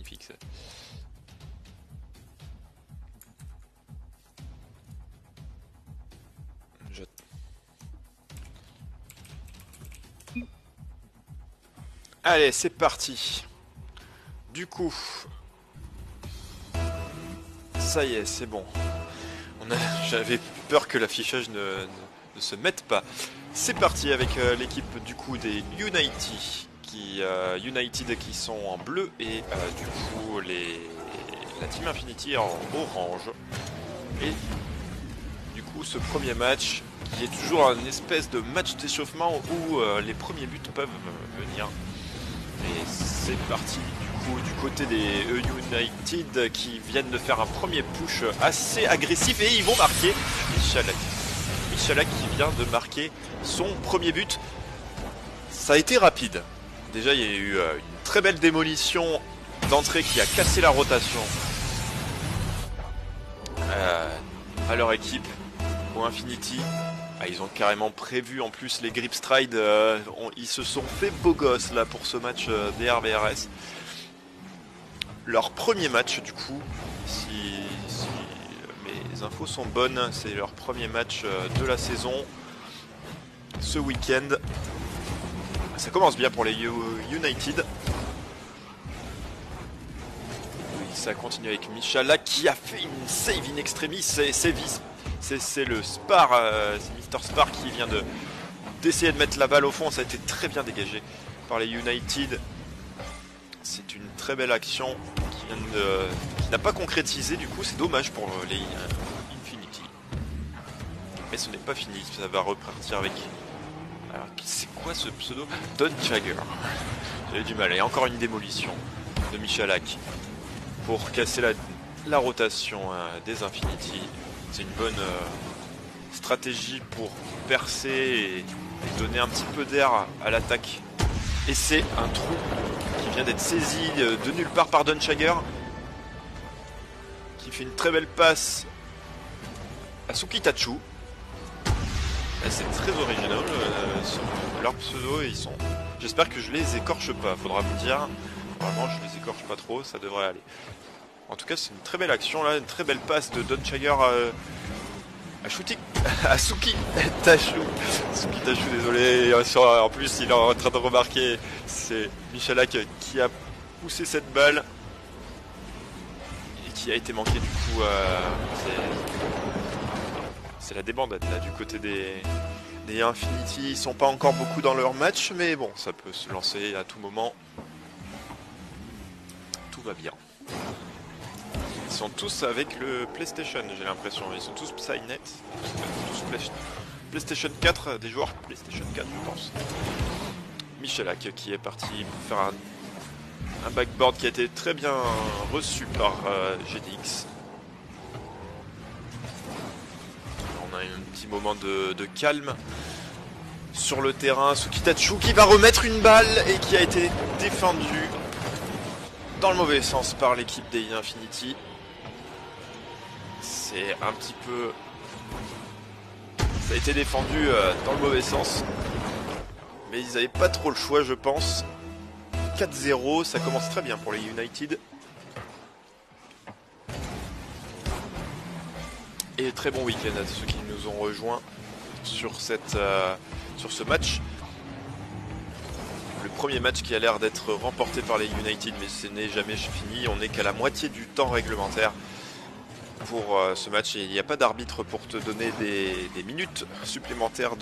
magnifique ça. Allez, c'est parti. Du coup, ça y est, c'est bon. J'avais peur que l'affichage ne se mette pas. C'est parti avec l'équipe du coup des United qui sont en bleu et du coup la Team Infinity en orange. Et du coup ce premier match qui est toujours un espèce de match d'échauffement où les premiers buts peuvent venir. Et c'est parti du coup du côté des United qui viennent de faire un premier push assez agressif et ils vont marquer. Michalak qui vient de marquer son premier but. Ça a été rapide. Déjà il y a eu une très belle démolition d'entrée qui a cassé la rotation à leur équipe au Infinity. Ils ont carrément prévu en plus les grip stride, ils se sont fait beau gosse là pour ce match des RBRS. Leur premier match du coup, si mes infos sont bonnes, c'est leur premier match de la saison ce week-end. Ça commence bien pour les United. Ça continue avec Michalak qui a fait une save in extremis, c'est le Spar, c'est Mister Spar qui vient d'essayer de mettre la balle au fond. Ça a été très bien dégagé par les United. C'est une très belle action qui n'a pas concrétisé, du coup c'est dommage pour les Infinity. Mais ce n'est pas fini, ça va repartir avec... Alors c'est quoi ce pseudo? Don Jagger. J'avais du mal, et encore une démolition de Michalak pour casser la rotation des Infinity. C'est une bonne stratégie pour percer et donner un petit peu d'air à l'attaque. Et c'est un trou qui vient d'être saisi de nulle part par Don Jagger, qui fait une très belle passe à Sukitachu. C'est très original, leur pseudo, ils sont... J'espère que je les écorche pas, faudra me dire. Vraiment, je les écorche pas trop, ça devrait aller. En tout cas, c'est une très belle action là, une très belle passe de Don Jagger à Sukitachu. Sukitachu, désolé. En plus, il est en train de remarquer, c'est Michalak qui a poussé cette balle et qui a été manqué du coup. C'est la débandade là du côté des Infinity. Ils sont pas encore beaucoup dans leur match, mais bon, ça peut se lancer à tout moment. Tout va bien. Ils sont tous avec le PlayStation, j'ai l'impression. Ils sont tous Psynet. Tous PlayStation 4, des joueurs PlayStation 4, je pense. Michalak qui est parti pour faire un backboard qui a été très bien reçu par GDX. On a un petit moment de calme sur le terrain. Sukitachu qui va remettre une balle et qui a été défendue dans le mauvais sens par l'équipe des Infinity. C'est un petit peu... Ça a été défendu dans le mauvais sens. Mais ils n'avaient pas trop le choix, je pense. 4-0, ça commence très bien pour les United. Et très bon week-end à ceux qui nous ont rejoints sur ce match. Le premier match qui a l'air d'être remporté par les United, mais ce n'est jamais fini. On n'est qu'à la moitié du temps réglementaire pour ce match. Et il n'y a pas d'arbitre pour te donner des minutes supplémentaires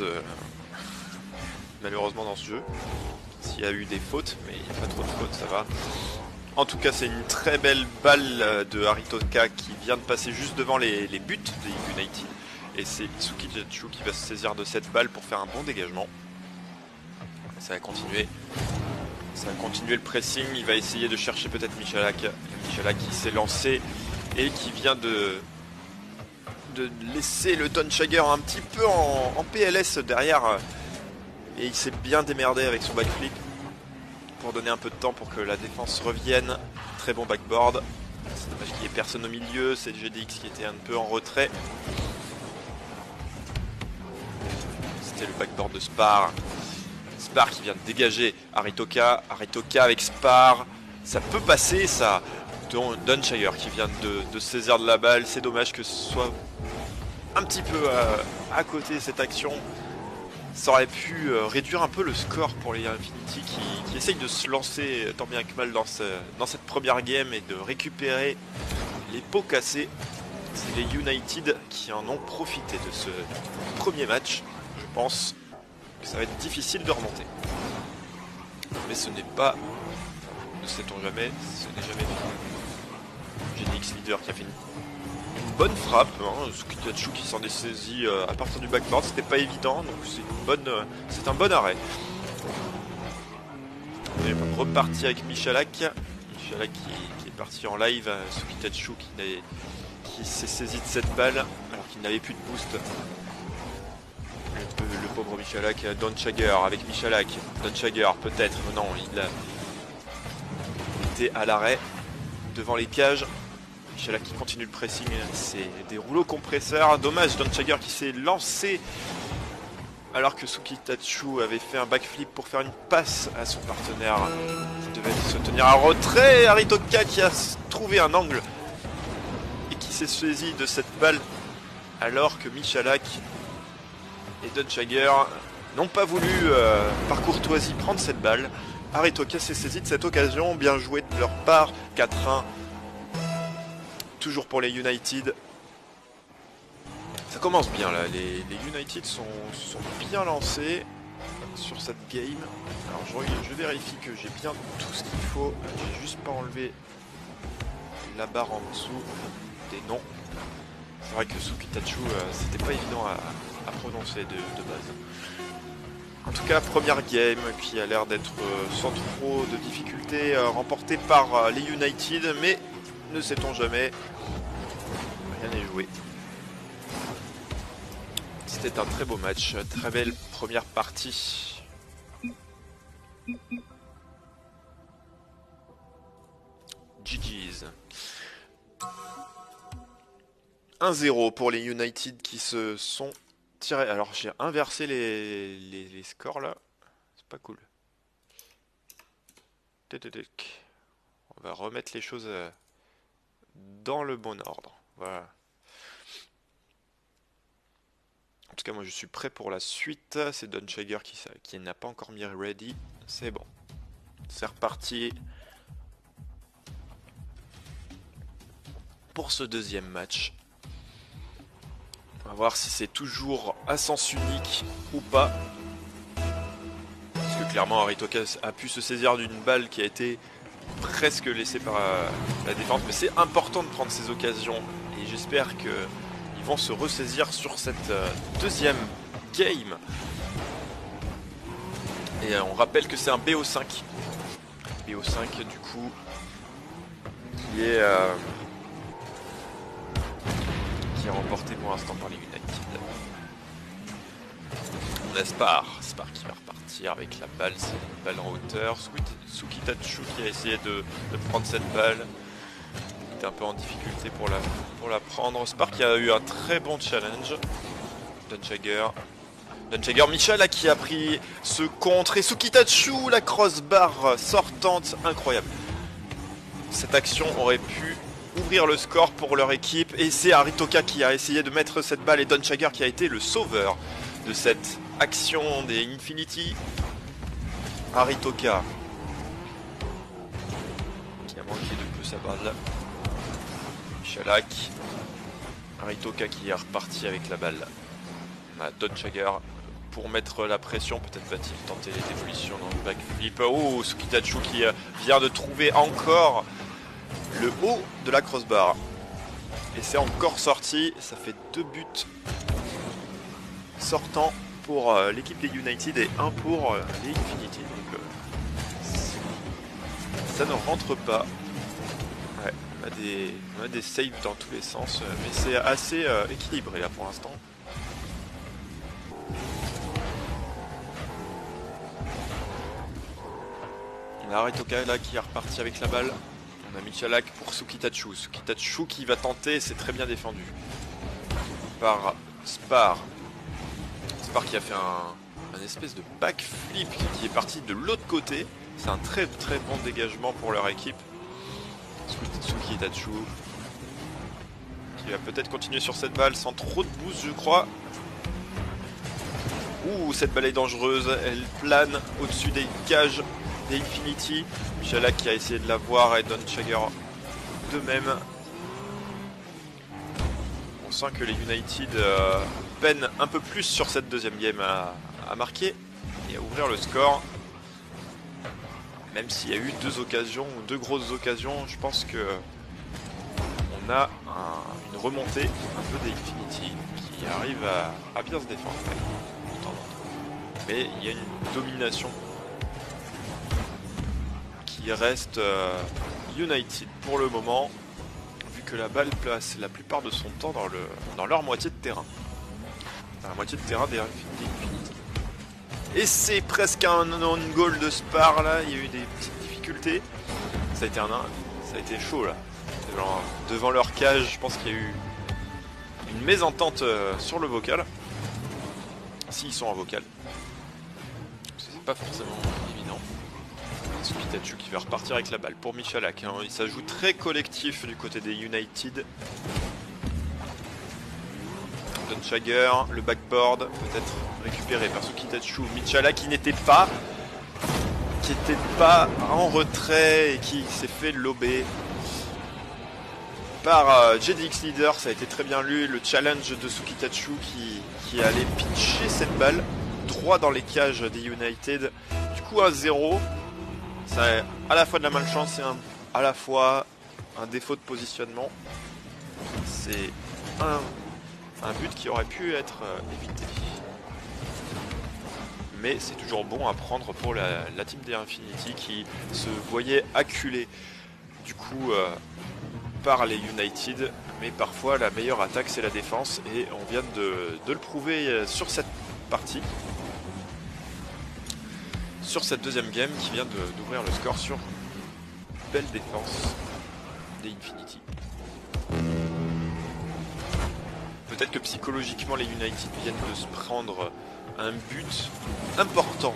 malheureusement dans ce jeu. S'il y a eu des fautes, mais il n'y a pas trop de fautes, ça va. En tout cas, c'est une très belle balle de Aritoka qui vient de passer juste devant les buts des United. Et c'est Sukitachu qui va se saisir de cette balle pour faire un bon dégagement. Ça va continuer. Ça va continuer le pressing. Il va essayer de chercher peut-être Michalak. Michalak qui s'est lancé et qui vient de laisser le Don Jagger un petit peu en PLS derrière. Et il s'est bien démerdé avec son backflip pour donner un peu de temps pour que la défense revienne. Très bon backboard. C'est dommage qu'il n'y ait personne au milieu. C'est GDX qui était un peu en retrait. C'était le backboard de Spar. Spar qui vient de dégager Aritoka. Aritoka avec Spar. ça peut passer, ça. Donshire qui vient de se saisir de la balle. C'est dommage que ce soit un petit peu à côté cette action. Ça aurait pu réduire un peu le score pour les Infinity qui essayent de se lancer tant bien que mal dans cette première game et de récupérer les pots cassés. C'est les United qui en ont profité de ce premier match. Je pense que ça va être difficile de remonter. Mais ce n'est pas... Ne sait-on jamais, ce n'est jamais fini. GenX Leader qui a fait une bonne frappe, hein. Sukitachu qui s'en est saisi à partir du backboard, c'était pas évident, donc c'est un bon arrêt. On est reparti avec Michalak. Michalak qui est parti en live, Sukitachu qui s'est saisi de cette balle alors qu'il n'avait plus de boost. Le pauvre Michalak, Donchager avec Michalak. Donchager peut-être, non, il était à l'arrêt devant les cages. Michalak qui continue le pressing, c'est des rouleaux compresseurs. Dommage, Donchager qui s'est lancé alors que Sukitachu avait fait un backflip pour faire une passe à son partenaire qui devait se tenir en retrait. Aritoka qui a trouvé un angle et qui s'est saisi de cette balle alors que Michalak et Donchager n'ont pas voulu par courtoisie prendre cette balle. Aritoka s'est saisi de cette occasion, bien joué de leur part, 4-1. Toujours pour les United. Ça commence bien là, les United sont bien lancés sur cette game. Alors je vérifie que j'ai bien tout ce qu'il faut. J'ai juste pas enlevé la barre en dessous des noms. C'est vrai que Sukitachu, c'était pas évident à prononcer de base. En tout cas, première game qui a l'air d'être sans trop de difficultés, remportée par les United, mais ne sait-on jamais, rien n'est joué. C'était un très beau match, très belle première partie. GG's. 1-0 pour les United qui se sont tirés. Alors j'ai inversé les scores là, c'est pas cool. On va remettre les choses dans le bon ordre. Voilà. En tout cas, moi je suis prêt pour la suite. C'est Donchager qui n'a pas encore mis ready. C'est bon. C'est reparti pour ce deuxième match. On va voir si c'est toujours à sens unique ou pas. Parce que clairement, Aritoka a pu se saisir d'une balle qui a été presque laissée par la défense. Mais c'est important de prendre ces occasions. Et j'espère qu'ils vont se ressaisir sur cette deuxième game. Et on rappelle que c'est un BO5. BO5 du coup, qui est remporté pour l'instant par les United. On a Spar qui va repartir avec la balle, c'est une balle en hauteur. Sukitachu qui a essayé de prendre cette balle. Il était un peu en difficulté pour la prendre. Spar qui a eu un très bon challenge. Donchager, Michalak qui a pris ce contre. Et Sukitachu, la crossbar sortante, incroyable. Cette action aurait pu ouvrir le score pour leur équipe et c'est Aritoka qui a essayé de mettre cette balle et Donchager qui a été le sauveur de cette action des Infinity. Aritoka qui a manqué de peu sa balle. Michalak. Aritoka qui est reparti avec la balle. On a Donchager pour mettre la pression, peut-être va-t-il tenter les dévolutions dans le backflip. Oh, Sukitachu qui vient de trouver encore le haut de la crossbar. Et c'est encore sorti. Ça fait 2 buts sortants pour l'équipe des United et 1 pour les Infinity. Donc ça ne rentre pas. Ouais, on a des saves dans tous les sens. Mais c'est assez équilibré là pour l'instant. On a Aritoka là qui est reparti avec la balle. On a Michalak pour Sukitachu. Sukitachu qui va tenter, c'est très bien défendu par Spar. Spar qui a fait un espèce de backflip qui est parti de l'autre côté. C'est un très bon dégagement pour leur équipe. Suki Itachu qui va peut-être continuer sur cette balle sans trop de boost, je crois. Ouh, cette balle est dangereuse, elle plane au-dessus des cages des Infinity. Michala qui a essayé de la voir et Don Chagger de même. On sent que les United peinent un peu plus sur cette deuxième game à marquer et à ouvrir le score. Même s'il y a eu deux grosses occasions, je pense que on a une remontée un peu des Infinity qui arrive à bien se défendre. Mais il y a une domination qui reste United pour le moment, vu que la balle place la plupart de son temps dans leur moitié de terrain. Dans la moitié de terrain des Infinity. Et c'est presque un on-goal de Spar là, il y a eu des petites difficultés. Ça a été ça a été chaud là. Devant leur cage, je pense qu'il y a eu une mésentente sur le vocal. S'ils sont en vocal. C'est pas forcément évident. Pikachu qui va repartir avec la balle pour Michalak. Hein. Ça joue très collectif du côté des United. Don Chagger, le backboard peut-être récupéré par Sukitachu. Michalak qui n'était pas en retrait et qui s'est fait lober par JDX Leader. Ça a été très bien lu, le challenge de Sukitachu qui allait pitcher cette balle droit dans les cages des United. Du coup 1-0, c'est à la fois de la malchance et à la fois un défaut de positionnement. C'est un but qui aurait pu être évité. Mais c'est toujours bon à prendre pour la team des Infinity qui se voyait acculée du coup par les United. Mais parfois la meilleure attaque c'est la défense et on vient de le prouver sur cette partie. Sur cette deuxième game qui vient d'ouvrir le score sur une belle défense des Infinity. Peut-être que psychologiquement les United viennent de se prendre un but important.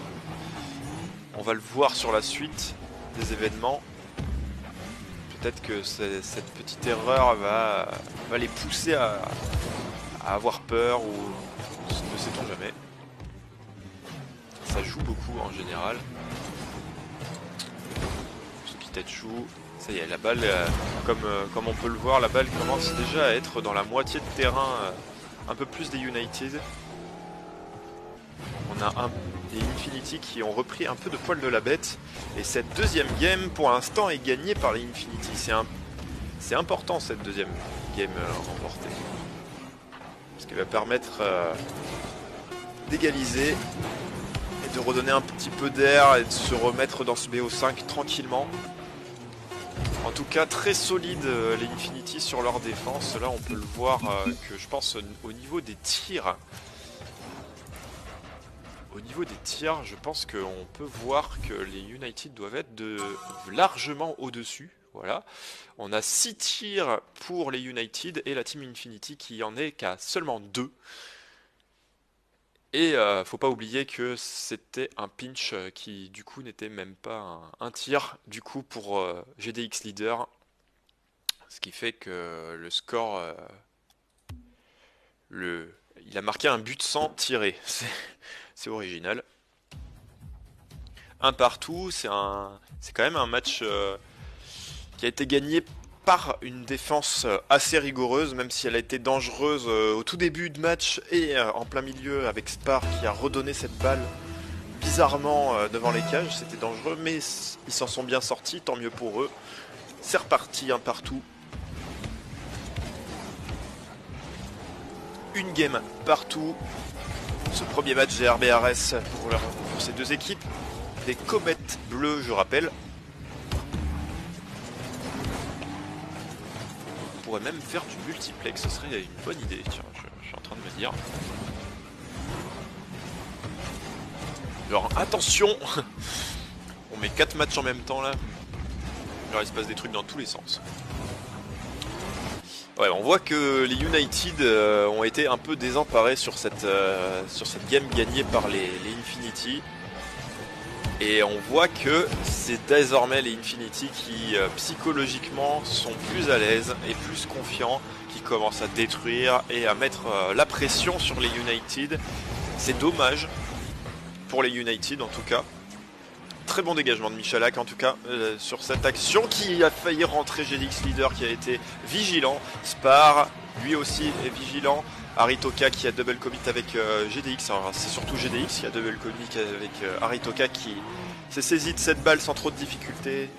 On va le voir sur la suite des événements. Peut-être que cette petite erreur va les pousser à avoir peur ou ne sait-on jamais. Ça joue beaucoup en général. Pikachu, ça y est, la balle, comme on peut le voir, la balle commence déjà à être dans la moitié de terrain, un peu plus des United. On a des Infinity qui ont repris un peu de poil de la bête. Et cette deuxième game, pour l'instant, est gagnée par les Infinity. C'est important cette deuxième game remportée. Parce qu'elle va permettre d'égaliser et de redonner un petit peu d'air et de se remettre dans ce BO5 tranquillement. En tout cas, très solide les Infinity sur leur défense. Là, on peut le voir que je pense au niveau des tirs. Au niveau des tirs, je pense qu'on peut voir que les United doivent être largement au-dessus. Voilà. On a 6 tirs pour les United et la Team Infinity qui en est qu'à seulement 2. Et faut pas oublier que c'était un pinch qui du coup n'était même pas un tir du coup pour GDX Leader. Ce qui fait que le score... il a marqué un but sans tirer. C'est original. Un partout, c'est quand même un match qui a été gagné par une défense assez rigoureuse, même si elle a été dangereuse au tout début de match et en plein milieu avec Spar qui a redonné cette balle bizarrement devant les cages. C'était dangereux, mais ils s'en sont bien sortis, tant mieux pour eux. C'est reparti, un partout. Une game partout. Ce premier match des RBRS pour ces deux équipes. Des comètes bleues, je rappelle. On pourrait même faire du multiplex, ce serait une bonne idée. Tiens, je suis en train de me dire. Alors attention. On met 4 matchs en même temps là. Alors il se passe des trucs dans tous les sens. Ouais, on voit que les United ont été un peu désemparés sur cette game gagnée par les Infinity. Et on voit que c'est désormais les Infinity qui psychologiquement sont plus à l'aise et plus confiants, qui commencent à détruire et à mettre la pression sur les United. C'est dommage pour les United en tout cas. Très bon dégagement de Michalak en tout cas sur cette action qui a failli rentrer GDX leader, qui a été vigilant. Spar lui aussi est vigilant. Aritoka qui a double commit avec GDX. Alors c'est surtout GDX qui a double commit avec Aritoka qui s'est saisi de cette balle sans trop de difficulté.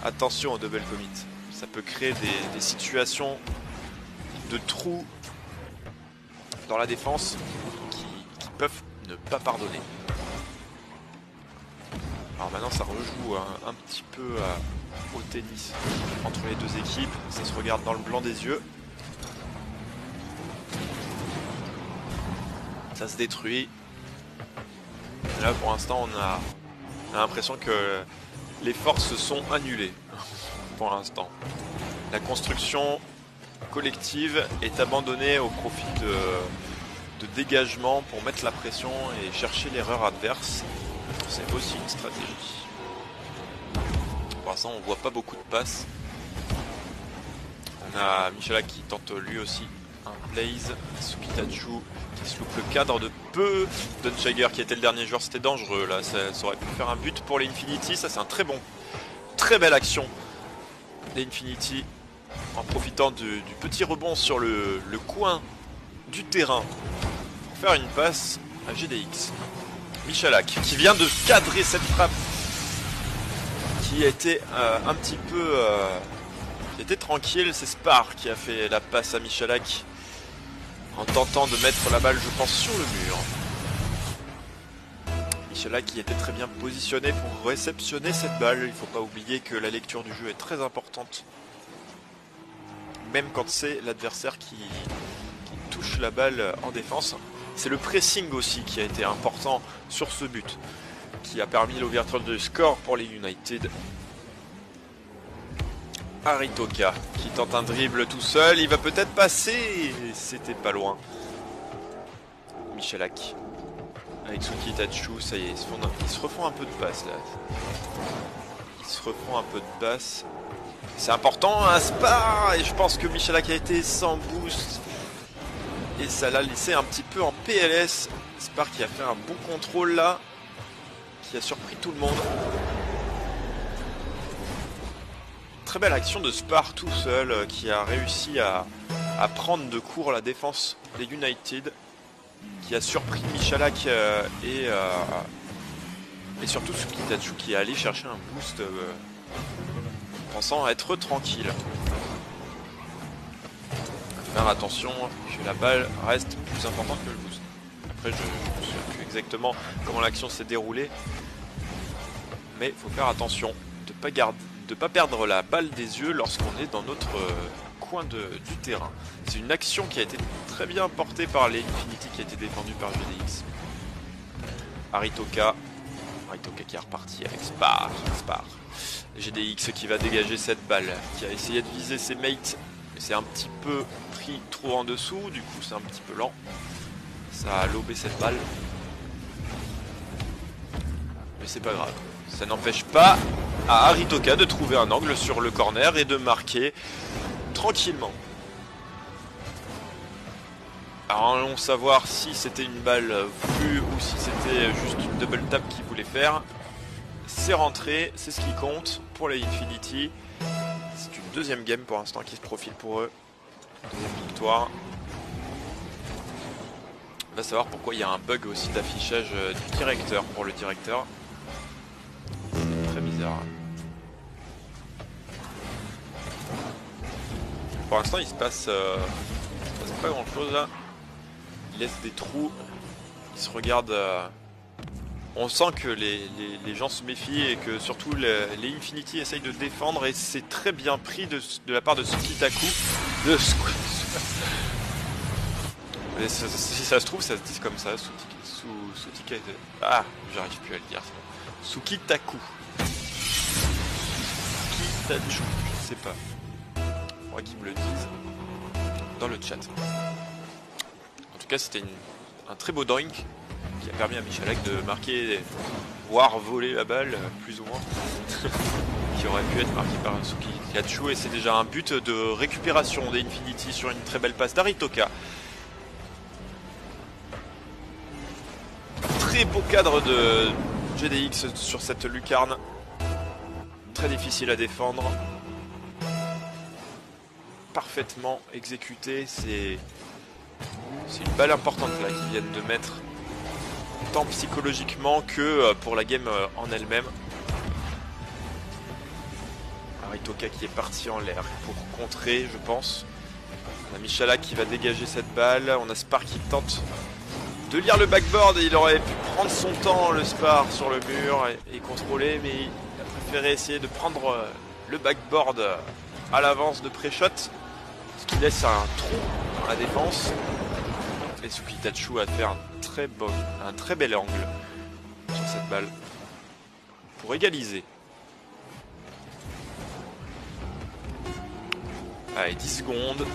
Attention au double commit, ça peut créer des situations de trous dans la défense qui peuvent ne pas pardonner. Alors maintenant ça rejoue un petit peu au tennis entre les deux équipes, ça se regarde dans le blanc des yeux. Ça se détruit. Et là pour l'instant on a l'impression que les forces sont annulées pour l'instant. La construction collective est abandonnée au profit de dégagement pour mettre la pression et chercher l'erreur adverse. C'est aussi une stratégie. Pour l'instant on voit pas beaucoup de passes. On a Michalak qui tente lui aussi un blaze. Sukitachu qui se loupe le cadre de peu. Dunchagger qui était le dernier joueur, c'était dangereux là, ça aurait pu faire un but pour les Infinity. Ça c'est un très belle action les Infinity, en profitant du petit rebond sur le coin du terrain pour faire une passe à GDX. Michalak qui vient de cadrer cette frappe qui a été un petit peu qui était tranquille. C'est Spar qui a fait la passe à Michalak en tentant de mettre la balle, je pense, sur le mur. Michalak qui était très bien positionné pour réceptionner cette balle. Il ne faut pas oublier que la lecture du jeu est très importante, même quand c'est l'adversaire qui touche la balle en défense. C'est le pressing aussi qui a été important sur ce but, qui a permis l'ouverture du score pour les United. Aritoka qui tente un dribble tout seul, il va peut-être passer, c'était pas loin. Michalak avec Sukitachu, ça y est, ils se refont un peu de passe là. Ils se refont un peu de passe. C'est important, un Spar, et je pense que Michalak a été sans boost. Et ça l'a laissé un petit peu en PLS. Spar qui a fait un bon contrôle là, qui a surpris tout le monde. Très belle action de Spar tout seul, qui a réussi à prendre de court la défense des United, qui a surpris Michalak et surtout Sukitachu qui est allé chercher un boost pensant être tranquille. Faire attention que la balle reste plus importante que le boost. Après je ne sais plus exactement comment l'action s'est déroulée, mais il faut faire attention de ne pas perdre la balle des yeux lorsqu'on est dans notre coin du terrain. C'est une action qui a été très bien portée par les Infinity, qui a été défendue par GDX. Aritoka qui est reparti avec Spar. GDX qui va dégager cette balle, qui a essayé de viser ses mates, mais c'est un petit peu pris trop en dessous, du coup c'est un petit peu lent. Ça a lobé cette balle. Mais c'est pas grave. Ça n'empêche pas à Aritoka de trouver un angle sur le corner et de marquer tranquillement. Alors allons savoir si c'était une balle voulue ou si c'était juste une double tap qu'il voulait faire. C'est rentré, c'est ce qui compte pour les Infinity. C'est une deuxième game pour l'instant qui se profile pour eux. Deuxième victoire. On va savoir pourquoi il y a un bug aussi d'affichage du directeur pour le directeur. C'est très bizarre. Pour l'instant il se passe pas grand chose là. Il laisse des trous, il se regarde. On sent que les gens se méfient et que surtout les Infinity essayent de défendre, et c'est très bien pris de la part de Sukitaku. Si ça se trouve, ça se dit comme ça. Ah, j'arrive plus à le dire. Sukitaku. Sukitachu, je sais pas. Faudra qu'ils me le disent dans le chat. En tout cas, c'était un très beau doink qui a permis à Michalak de marquer voire voler la balle, plus ou moins, qui aurait pu être marqué par Tsukitachu. Et c'est déjà un but de récupération des Infinity sur une très belle passe d'Aritoka. Très beau cadre de GDX sur cette lucarne. Très difficile à défendre. Parfaitement exécuté. C'est une balle importante là qu'ils viennent de mettre. Tant psychologiquement que pour la game en elle-même. Aritoka qui est parti en l'air pour contrer, je pense. On a Michala qui va dégager cette balle. On a Spar qui tente de lire le backboard. Il aurait pu prendre son temps, le Spar, sur le mur et contrôler, mais il a préféré essayer de prendre le backboard à l'avance de pré-shot, ce qui laisse un trou dans la défense. Et Tsukitachu a fait un très bel angle sur cette balle pour égaliser. Allez, 10 secondes.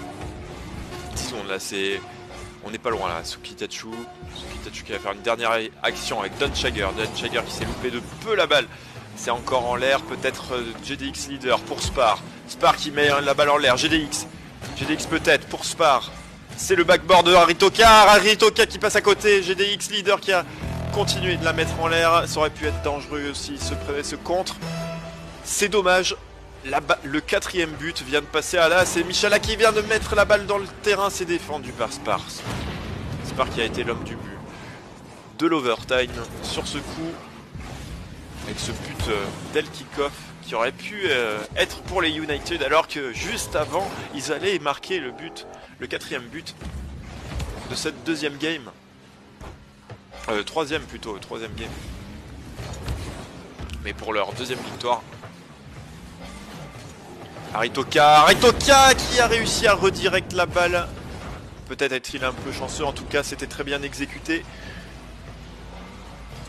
10 secondes là, c'est... On n'est pas loin là, Tsukitachu qui va faire une dernière action avec Don Chagger qui s'est loupé de peu la balle. C'est encore en l'air, peut-être GDX leader pour Spar. Spar qui met la balle en l'air, GDX peut-être pour Spar. C'est le backboard de Aritoka qui passe à côté. GDX leader qui a continué de la mettre en l'air. Ça aurait pu être dangereux aussi, ce contre. C'est dommage. Le 4e but vient de passer à là. C'est Michala qui vient de mettre la balle dans le terrain. C'est défendu par Spar. Spar qui a été l'homme du but de l'overtime sur ce coup. Avec ce but d'El Kickoff qui aurait pu être pour les United, alors que juste avant ils allaient marquer le 4e but de cette deuxième game. Troisième game. Mais pour leur deuxième victoire. Aritoka qui a réussi à redirect la balle. Peut-être est-il un peu chanceux, en tout cas c'était très bien exécuté.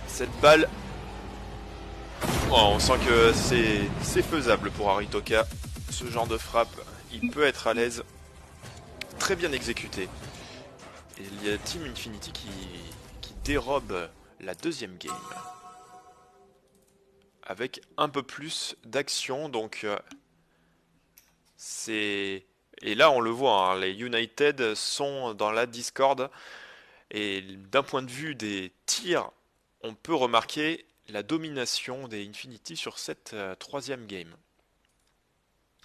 Cette balle, on sent que c'est faisable pour Aritoka. Ce genre de frappe, il peut être à l'aise. Très bien exécuté. Et il y a Team Infinity qui dérobe la deuxième game. Avec un peu plus d'action, donc... Et là on le voit, hein, les United sont dans la discorde. Et d'un point de vue des tirs, on peut remarquer la domination des Infinity sur cette troisième game.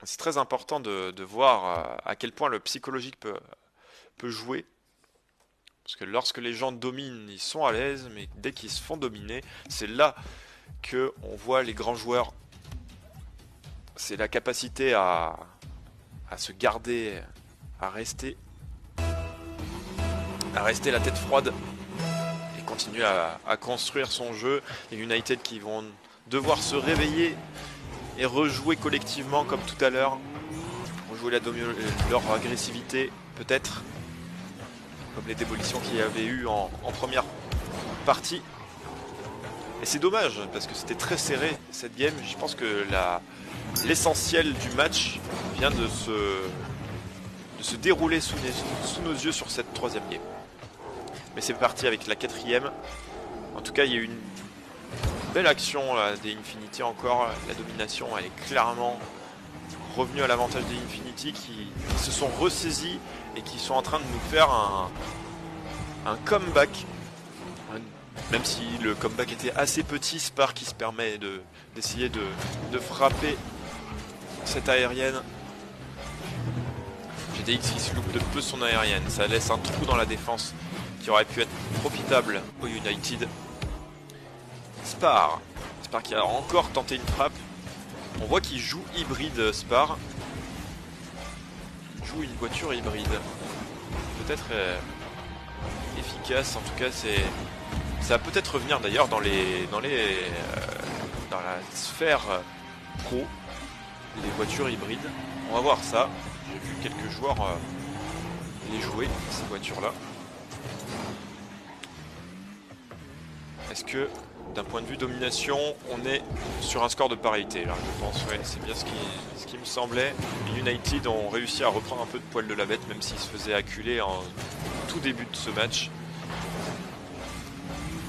C'est très important de voir à quel point le psychologique peut jouer. Parce que lorsque les gens dominent, ils sont à l'aise, mais dès qu'ils se font dominer, c'est là qu'on voit les grands joueurs. C'est la capacité à se garder, à rester la tête froide et continuer à construire son jeu. Les United qui vont devoir se réveiller et rejouer collectivement comme tout à l'heure, rejouer leur agressivité peut-être, comme les démolitions qu'il y avait eu en première partie. Et c'est dommage parce que c'était très serré cette game. Je pense que l'essentiel du match vient de se dérouler sous nos yeux sur cette troisième game. Mais c'est parti avec la quatrième. En tout cas, il y a eu une belle action là, des Infinity encore. La domination, elle est clairement revenue à l'avantage des Infinity qui se sont ressaisis et qui sont en train de nous faire un comeback. Même si le comeback était assez petit, Spar qui se permet d'essayer de frapper cette aérienne. GDX qui se loupe de peu son aérienne. Ça laisse un trou dans la défense qui aurait pu être profitable au United. Spar qui a encore tenté une frappe. On voit qu'il joue hybride, Spar. Il joue une voiture hybride. Peut-être efficace, en tout cas ça va peut-être revenir d'ailleurs dans la sphère pro, les voitures hybrides. On va voir ça. J'ai vu quelques joueurs les jouer, ces voitures-là. Est-ce que, d'un point de vue domination, on est sur un score de parité? Là, je pense, ouais, c'est bien ce qui me semblait. Les United ont réussi à reprendre un peu de poil de la bête, même s'ils se faisaient acculer en tout début de ce match.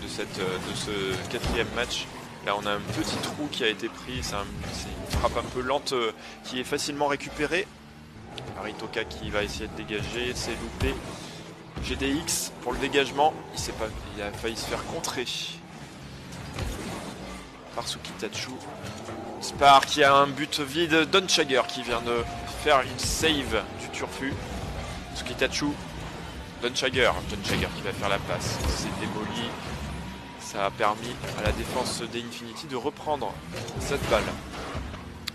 De ce quatrième match. Là on a un petit trou qui a été pris, c'est une frappe un peu lente qui est facilement récupérée. Aritoka qui va essayer de dégager, c'est loupé. GDX pour le dégagement, il a failli se faire contrer par Tsukitachu. Spar qui a un but vide, Donchager qui vient de faire une save du turfu. Tsukitachu, Donchager qui va faire la passe, c'est démoli. Ça a permis à la défense des Infinity de reprendre cette balle.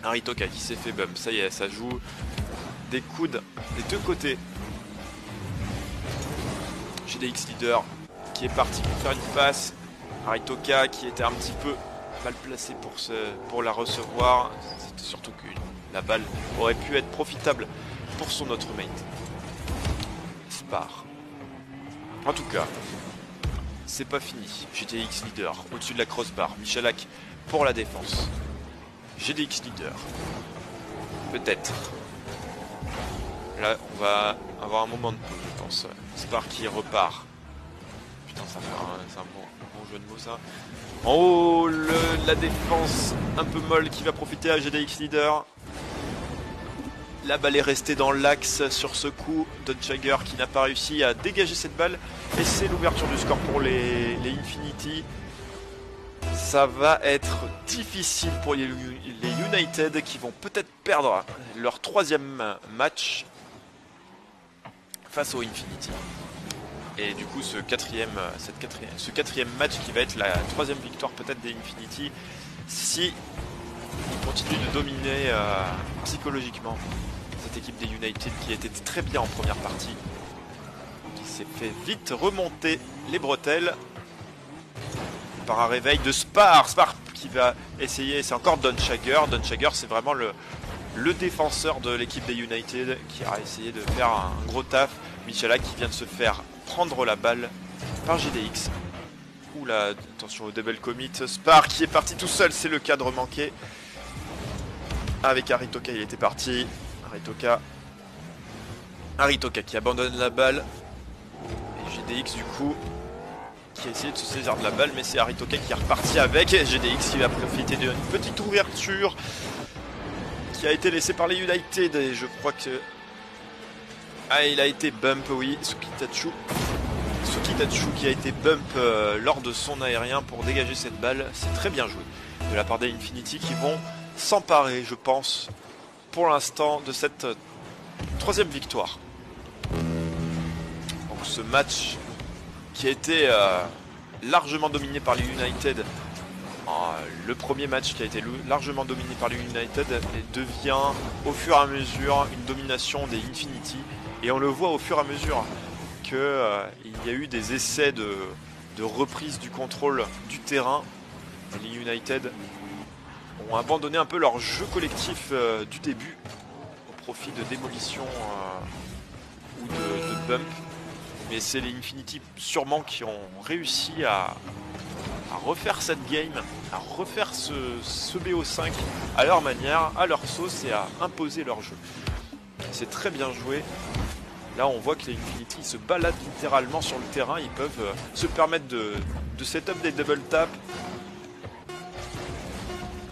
Aritoka qui s'est fait bump, ça y est, ça joue des coudes des deux côtés. GDX leader qui est parti pour faire une passe. Aritoka qui était un petit peu mal placé pour la recevoir. C'était surtout que la balle aurait pu être profitable pour son autre mate. Spar. En tout cas, c'est pas fini. GDX leader au-dessus de la crossbar. Michalak pour la défense. GDX leader. Peut-être. Là, on va avoir un moment de pause, je pense. Spar qui repart. Putain, c'est un bon jeu de mots, ça. En haut, la défense un peu molle qui va profiter à GDX Leader. La balle est restée dans l'axe sur ce coup. Donchager qui n'a pas réussi à dégager cette balle. Et c'est l'ouverture du score pour les Infinity. Ça va être difficile pour les United qui vont peut-être perdre leur troisième match face aux Infinity. Et du coup ce quatrième match qui va être la troisième victoire peut-être des Infinity si ils continuent de dominer psychologiquement cette équipe des United qui était très bien en première partie, qui s'est fait vite remonter les bretelles par un réveil de Spar qui va essayer, c'est encore Donchager c'est vraiment le défenseur de l'équipe des United qui a essayé de faire un gros taf. Michalak qui vient de se faire prendre la balle par GDX. Oula, attention au double commit. Spar qui est parti tout seul, c'est le cadre manqué. Avec Aritoka, il était parti. Aritoka qui abandonne la balle. Et GDX du coup qui a essayé de se saisir de la balle, mais c'est Aritoka qui est reparti avec. GDX qui va profiter d'une petite ouverture qui a été laissée par les United. Et je crois que... Ah, il a été bump, oui, Tsukitachu qui a été bump lors de son aérien pour dégager cette balle. C'est très bien joué de la part des Infinity qui vont s'emparer, je pense, pour l'instant, de cette troisième victoire. Donc ce match qui a été largement dominé par les United, le premier match qui a été largement dominé par les United devient au fur et à mesure une domination des Infinity. Et on le voit au fur et à mesure qu'il y a eu des essais de reprise du contrôle du terrain. Les United ont abandonné un peu leur jeu collectif du début au profit de démolition ou de bump. Mais c'est les Infinity sûrement qui ont réussi à refaire cette game, à refaire ce BO5 à leur manière, à leur sauce et à imposer leur jeu. C'est très bien joué. Là on voit que les Infinity se baladent littéralement sur le terrain, ils peuvent se permettre de setup des double tap.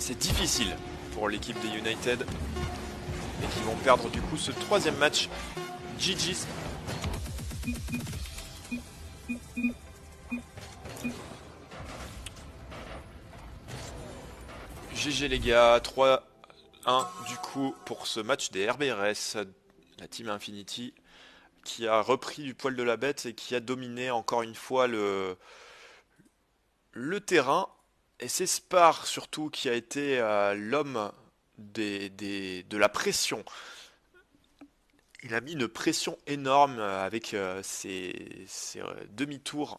C'est difficile pour l'équipe des United et qui vont perdre du coup ce troisième match. GG's. GG les gars, 3-1 du coup pour ce match des RBRS, la team Infinity qui a repris du poil de la bête et qui a dominé encore une fois le terrain. Et c'est Spar surtout qui a été l'homme de la pression. Il a mis une pression énorme avec ses demi-tours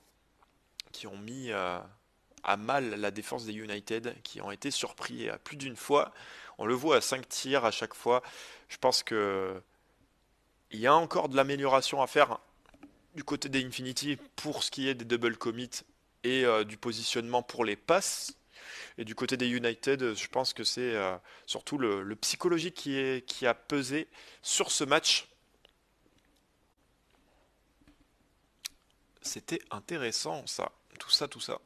qui ont mis à mal la défense des United, qui ont été surpris plus d'une fois. On le voit à 5 tirs à chaque fois. Je pense que il y a encore de l'amélioration à faire du côté des Infinity pour ce qui est des double commits et du positionnement pour les passes. Et du côté des United, je pense que c'est surtout le psychologique qui a pesé sur ce match. C'était intéressant ça, tout ça.